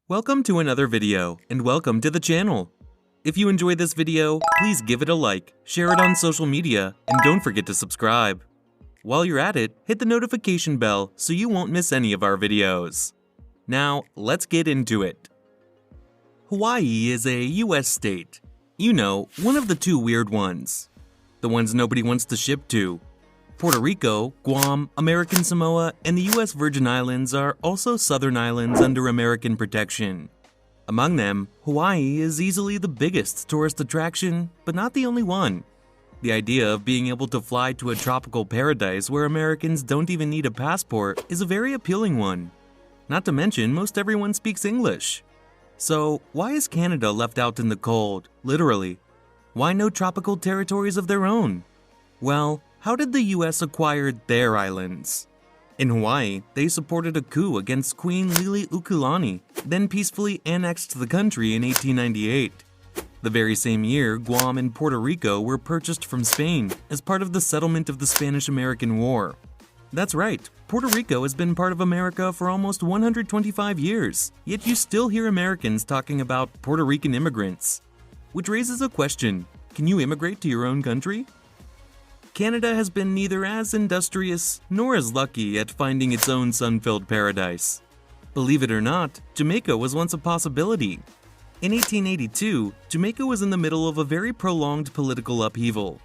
Welcome to another video, and welcome to the channel. If you enjoyed this video, please give it a like, share it on social media, and don't forget to subscribe. While you're at it, hit the notification bell so you won't miss any of our videos. Now, let's get into it. Hawaii is a US state. You know, one of the two weird ones. The ones nobody wants to ship to. Puerto Rico, Guam, American Samoa, and the US Virgin Islands are also southern islands under American protection. Among them, Hawaii is easily the biggest tourist attraction, but not the only one. The idea of being able to fly to a tropical paradise where Americans don't even need a passport is a very appealing one. Not to mention, most everyone speaks English. So, why is Canada left out in the cold, literally? Why no tropical territories of their own? Well, how did the US acquire their islands? In Hawaii, they supported a coup against Queen Liliuokalani, then peacefully annexed the country in 1898. The very same year, Guam and Puerto Rico were purchased from Spain as part of the settlement of the Spanish-American War. That's right, Puerto Rico has been part of America for almost 125 years, yet you still hear Americans talking about Puerto Rican immigrants. Which raises a question: can you immigrate to your own country? Canada has been neither as industrious nor as lucky at finding its own sun-filled paradise. Believe it or not, Jamaica was once a possibility. In 1882, Jamaica was in the middle of a very prolonged political upheaval.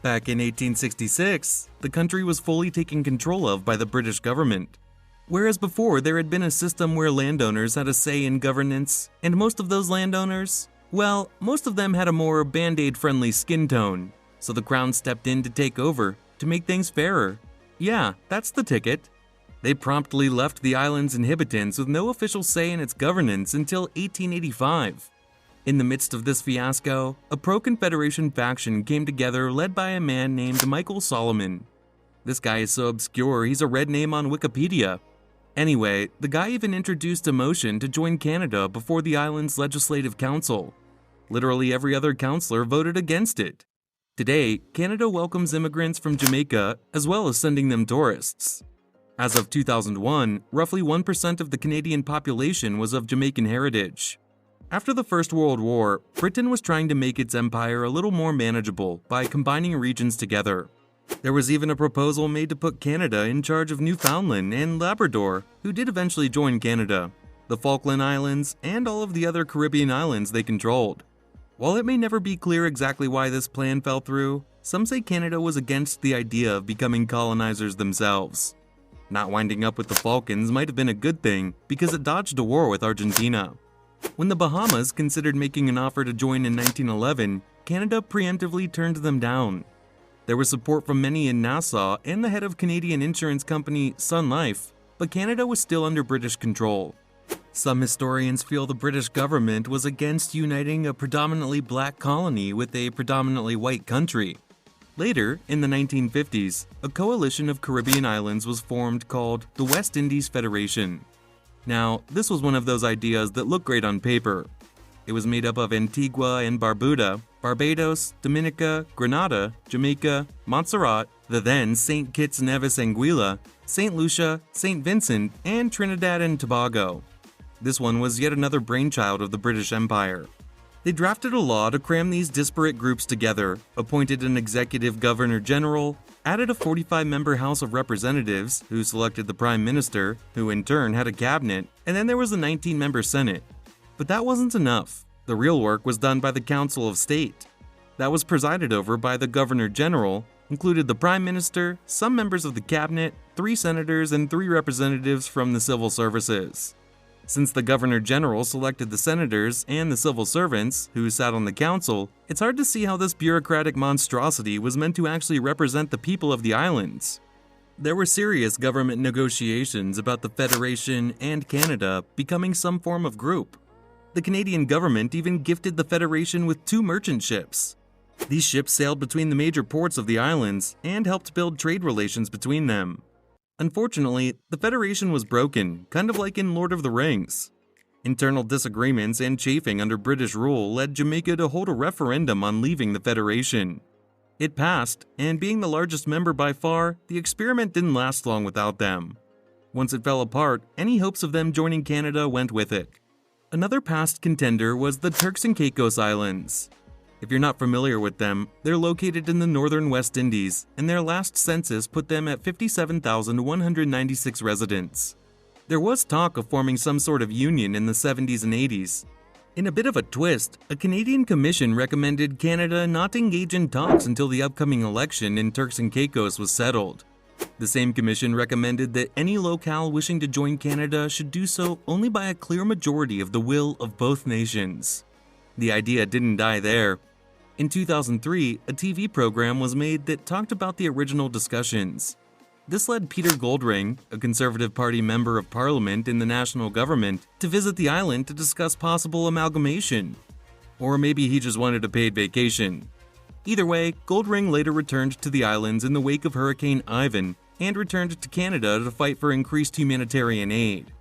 Back in 1866, the country was fully taken control of by the British government. Whereas before there had been a system where landowners had a say in governance, and most of those landowners, well, most of them had a more Band-Aid friendly skin tone. So the crown stepped in to take over, to make things fairer. Yeah, that's the ticket. They promptly left the island's inhabitants with no official say in its governance until 1885. In the midst of this fiasco, a pro-Confederation faction came together led by a man named Michael Solomon. This guy is so obscure he's a red name on Wikipedia. Anyway, the guy even introduced a motion to join Canada before the island's legislative council. Literally every other councillor voted against it. Today, Canada welcomes immigrants from Jamaica as well as sending them tourists. As of 2001, roughly 1% of the Canadian population was of Jamaican heritage. After the First World War, Britain was trying to make its empire a little more manageable by combining regions together. There was even a proposal made to put Canada in charge of Newfoundland and Labrador, who did eventually join Canada, the Falkland Islands, and all of the other Caribbean islands they controlled. While it may never be clear exactly why this plan fell through, some say Canada was against the idea of becoming colonizers themselves. Not winding up with the Falklands might have been a good thing because it dodged a war with Argentina. When the Bahamas considered making an offer to join in 1911, Canada preemptively turned them down. There was support from many in Nassau and the head of Canadian insurance company Sun Life, but Canada was still under British control. Some historians feel the British government was against uniting a predominantly black colony with a predominantly white country. Later, in the 1950s, a coalition of Caribbean islands was formed called the West Indies Federation. Now, this was one of those ideas that look great on paper. It was made up of Antigua and Barbuda, Barbados, Dominica, Grenada, Jamaica, Montserrat, the then St. Kitts Nevis Anguilla, St. Lucia, St. Vincent, and Trinidad and Tobago. This one was yet another brainchild of the British Empire. They drafted a law to cram these disparate groups together, appointed an executive governor-general, added a 45-member House of Representatives, who selected the Prime Minister, who in turn had a cabinet, and then there was a 19-member Senate. But that wasn't enough. The real work was done by the Council of State. That was presided over by the Governor-General, included the Prime Minister, some members of the cabinet, 3 senators, and 3 representatives from the civil services. Since the Governor-General selected the senators and the civil servants who sat on the council, it's hard to see how this bureaucratic monstrosity was meant to actually represent the people of the islands. There were serious government negotiations about the Federation and Canada becoming some form of group. The Canadian government even gifted the Federation with 2 merchant ships. These ships sailed between the major ports of the islands and helped build trade relations between them. Unfortunately, the Federation was broken, kind of like in Lord of the Rings. Internal disagreements and chafing under British rule led Jamaica to hold a referendum on leaving the Federation. It passed, and being the largest member by far, the experiment didn't last long without them. Once it fell apart, any hopes of them joining Canada went with it. Another past contender was the Turks and Caicos Islands. If you're not familiar with them, they're located in the northern West Indies, and their last census put them at 57,196 residents. There was talk of forming some sort of union in the 70s and 80s. In a bit of a twist, a Canadian commission recommended Canada not engage in talks until the upcoming election in Turks and Caicos was settled. The same commission recommended that any locale wishing to join Canada should do so only by a clear majority of the will of both nations. The idea didn't die there. In 2003, a TV program was made that talked about the original discussions. This led Peter Goldring, a Conservative Party member of Parliament in the national government, to visit the island to discuss possible amalgamation. Or maybe he just wanted a paid vacation. Either way, Goldring later returned to the islands in the wake of Hurricane Ivan and returned to Canada to fight for increased humanitarian aid.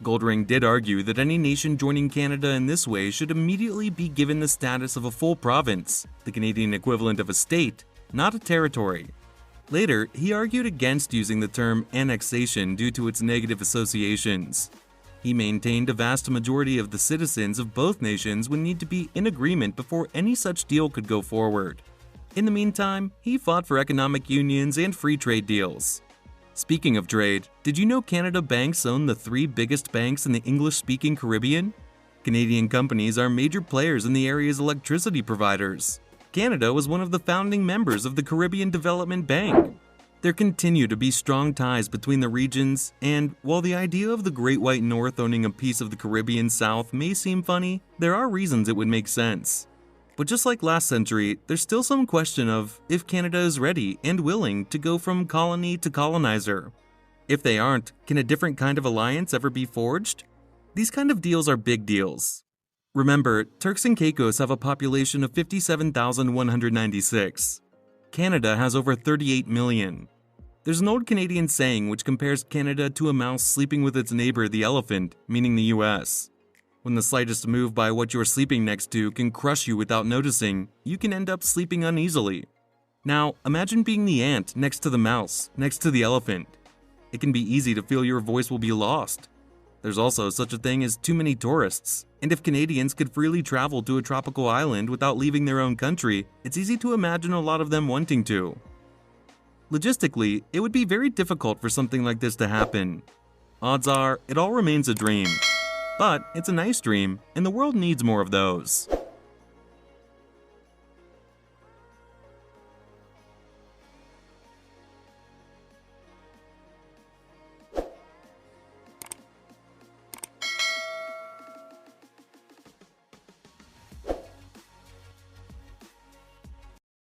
Goldring did argue that any nation joining Canada in this way should immediately be given the status of a full province, the Canadian equivalent of a state, not a territory. Later, he argued against using the term annexation due to its negative associations. He maintained a vast majority of the citizens of both nations would need to be in agreement before any such deal could go forward. In the meantime, he fought for economic unions and free trade deals. Speaking of trade, did you know Canada banks own the 3 biggest banks in the English-speaking Caribbean? Canadian companies are major players in the area's electricity providers. Canada was one of the founding members of the Caribbean Development Bank. There continue to be strong ties between the regions, and while the idea of the Great White North owning a piece of the Caribbean South may seem funny, there are reasons it would make sense. But just like last century, there's still some question of if Canada is ready and willing to go from colony to colonizer. If they aren't, can a different kind of alliance ever be forged? These kind of deals are big deals. Remember, Turks and Caicos have a population of 57,196. Canada has over 38 million. There's an old Canadian saying which compares Canada to a mouse sleeping with its neighbor the elephant, meaning the US. When the slightest move by what you're sleeping next to can crush you without noticing, you can end up sleeping uneasily. Now, imagine being the ant next to the mouse, next to the elephant. It can be easy to feel your voice will be lost. There's also such a thing as too many tourists, and if Canadians could freely travel to a tropical island without leaving their own country, it's easy to imagine a lot of them wanting to. Logistically, it would be very difficult for something like this to happen. Odds are, it all remains a dream. But it's a nice dream, and the world needs more of those.